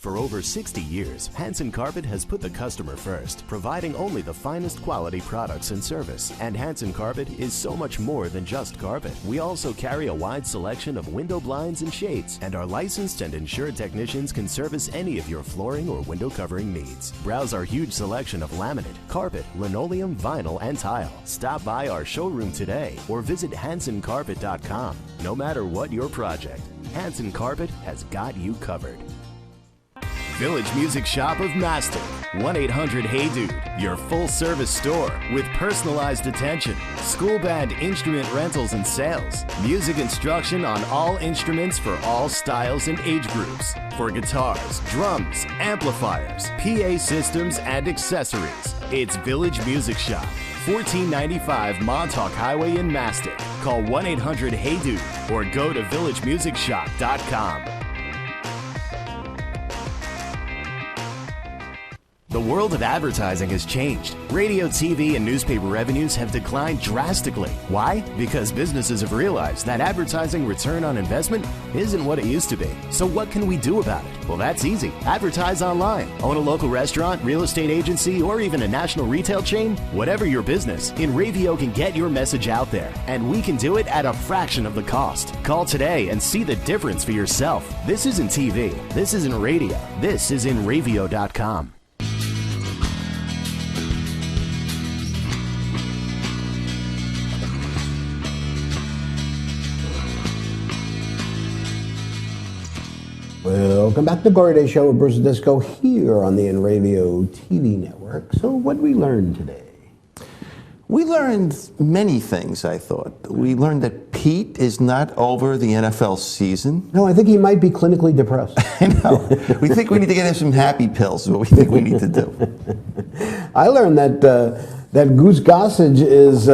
For over 60 years, Hanson Carpet has put the customer first, providing only the finest quality products and service. And Hanson Carpet is so much more than just carpet. We also carry a wide selection of window blinds and shades, and our licensed and insured technicians can service any of your flooring or window covering needs. Browse our huge selection of laminate, carpet, linoleum, vinyl, and tile. Stop by our showroom today or visit HansonCarpet.com. No matter what your project, Hanson Carpet has got you covered. Village Music Shop of Mastic. 1-800-HEY-DUDE. Your full-service store with personalized attention, school band instrument rentals and sales, music instruction on all instruments for all styles and age groups, for guitars, drums, amplifiers, PA systems, and accessories. It's Village Music Shop. 1495 Montauk Highway in Mastic. Call 1-800-HEY-DUDE or go to villagemusicshop.com. The world of advertising has changed. Radio, TV, and newspaper revenues have declined drastically. Why? Because businesses have realized that advertising return on investment isn't what it used to be. So what can we do about it? Well, that's easy. Advertise online. Own a local restaurant, real estate agency, or even a national retail chain? Whatever your business, Inravio can get your message out there. And we can do it at a fraction of the cost. Call today and see the difference for yourself. This isn't TV. This isn't radio. This is Inravio.com. Welcome back to Glory Day Show with Bruce Disco here on the Inravio TV network. So what did we learn today? We learned many things, I thought. We learned that Pete is not over the NFL season. No, I think he might be clinically depressed. I know. We think we need to get him some happy pills, is what we think we need to do. I learned that that Goose Gossage is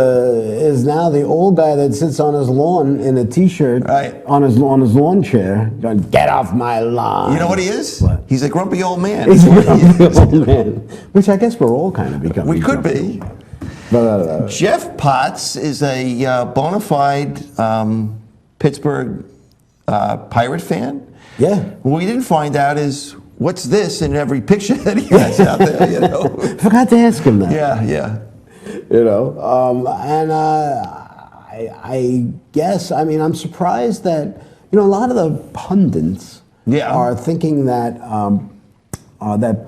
now the old guy that sits on his lawn in a T-shirt, right, on his lawn chair, going, "Get off my lawn." You know what he is? What? He's a grumpy old man. He's a grumpy old man, which I guess we're all kind of becoming. We could be. Jeff Potts is a bona fide Pittsburgh Pirate fan. Yeah. What we didn't find out is what's this in every picture that he has out there. You know. Forgot to ask him that. Yeah. You know, I guess, I mean, I'm surprised that, you know, a lot of the pundits are thinking that that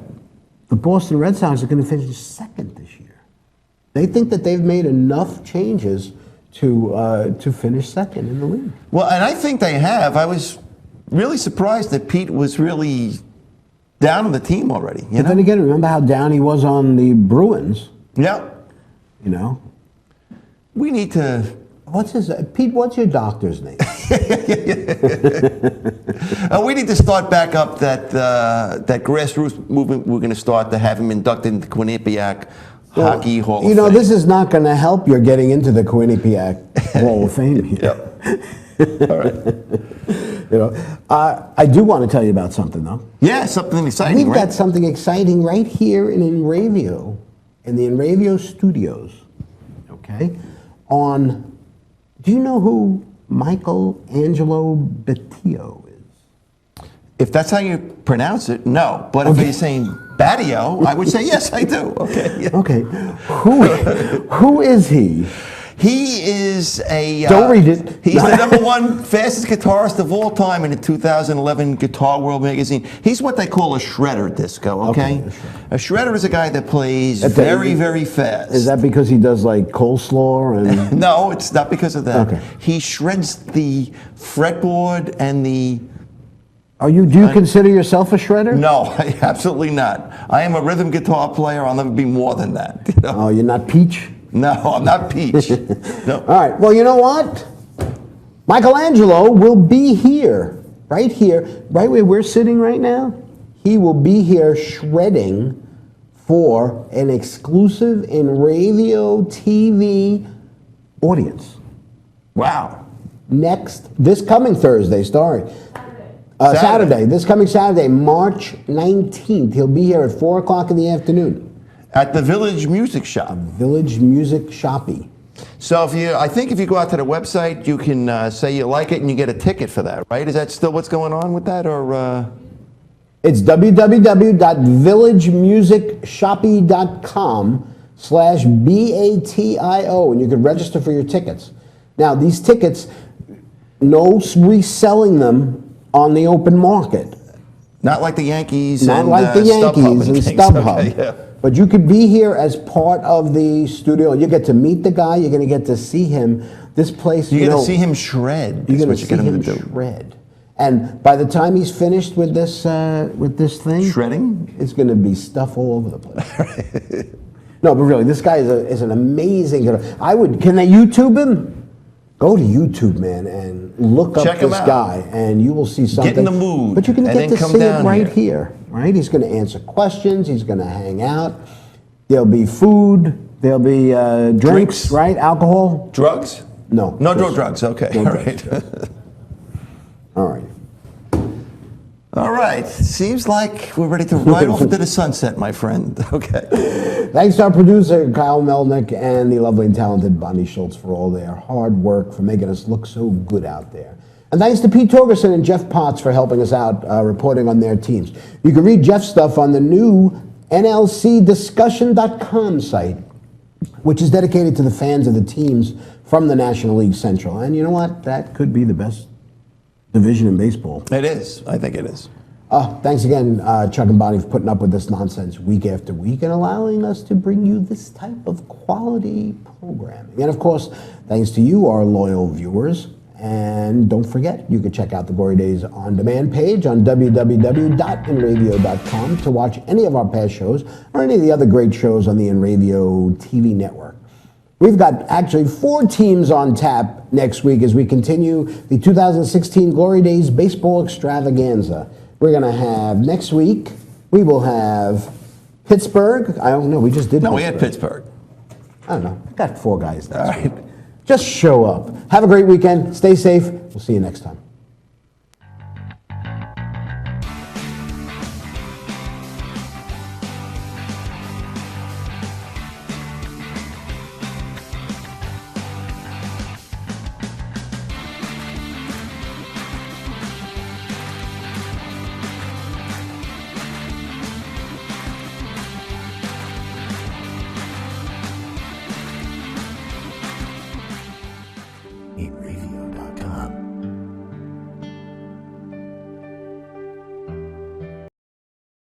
the Boston Red Sox are going to finish second this year. They think that they've made enough changes to finish second in the league. Well, and I think they have. I was really surprised that Pete was really down on the team already. But then again, remember how down he was on the Bruins? Yeah. You know? We need to... Pete, what's your doctor's name? We need to start back up that grassroots movement we're going to start to have him inducted into Quinnipiac Hockey Hall of Fame. You know, this is not going to help your getting into the Quinnipiac Hall of Fame here. Yep. All right. You know, I do want to tell you about something, though. Yeah, something exciting, We've got something exciting right here in Inravio, in the Inravio studios, okay? Do you know who Michelangelo Betio is? If that's how you pronounce it, no. But if you're saying Battio, I would say yes, I do. Okay. Yeah. Okay. Who is he? He is a... Don't read it. He's the #1 fastest guitarist of all time in the 2011 Guitar World magazine. He's what they call a shredder, Disco, okay? A shredder is a guy that plays very, very fast. Is that because he does like coleslaw and... No, it's not because of that. Okay. He shreds the fretboard and the... Do you consider yourself a shredder? No, absolutely not. I am a rhythm guitar player. I'll never be more than that. You know? Oh, you're not Peach? No, I'm not Peach. No. All right. Well, you know what? Michelangelo will be here, right where we're sitting right now. He will be here shredding for an exclusive Inravio TV audience. Wow. This coming Thursday, Saturday. This coming Saturday, March 19th. He'll be here at 4 o'clock in the afternoon. At the Village Music Shop. Village Music Shoppy. So I think if you go out to the website, you can say you like it and you get a ticket for that, right? Is that still what's going on with that, or? It's www.villagemusicshoppy.com/BATIO, and you can register for your tickets. Now, these tickets, no reselling them on the open market. Not like the Yankees Not and like the StubHub Yankees and things. StubHub. Okay, yeah. But you could be here as part of the studio. You get to meet the guy. You're going to get to see him. This place, You get to see him shred. You're Is going what to you see get him to do. shred. And by the time he's finished with this thing, Shredding? it's going to be stuff all over the place. No, but really, this guy is an amazing. Can they YouTube him? Go to YouTube, man, and look Check up him this out. guy, and you will see something. Get in the mood, But you can and get then to come see it down right here. here, right? He's going to answer questions. He's going to hang out. There'll be food. There'll be drinks, right? Alcohol. Drugs? No. No just- drugs. Okay. no All drugs. right. All right. All right. Seems like we're ready to ride off into the sunset, my friend. Okay. Thanks to our producer, Kyle Melnick, and the lovely and talented Bonnie Schultz for all their hard work, for making us look so good out there. And thanks to Pete Torgerson and Jeff Potts for helping us out reporting on their teams. You can read Jeff's stuff on the new NLCDiscussion.com site, which is dedicated to the fans of the teams from the National League Central. And you know what? That could be the best division in baseball. It is. I think it is. Thanks again, Chuck and Bonnie, for putting up with this nonsense week after week and allowing us to bring you this type of quality programming. And of course, thanks to you, our loyal viewers. And don't forget, you can check out the Glory Days On Demand page on www.inravio.com to watch any of our past shows or any of the other great shows on the Inravio TV network. We've got actually 4 teams on tap next week as we continue the 2016 Glory Days Baseball Extravaganza. We're going to have next week, we will have Pittsburgh. I don't know, we just did No, Pittsburgh. we had Pittsburgh. I don't know. I got 4 guys next week. Just show up. Have a great weekend. Stay safe. We'll see you next time.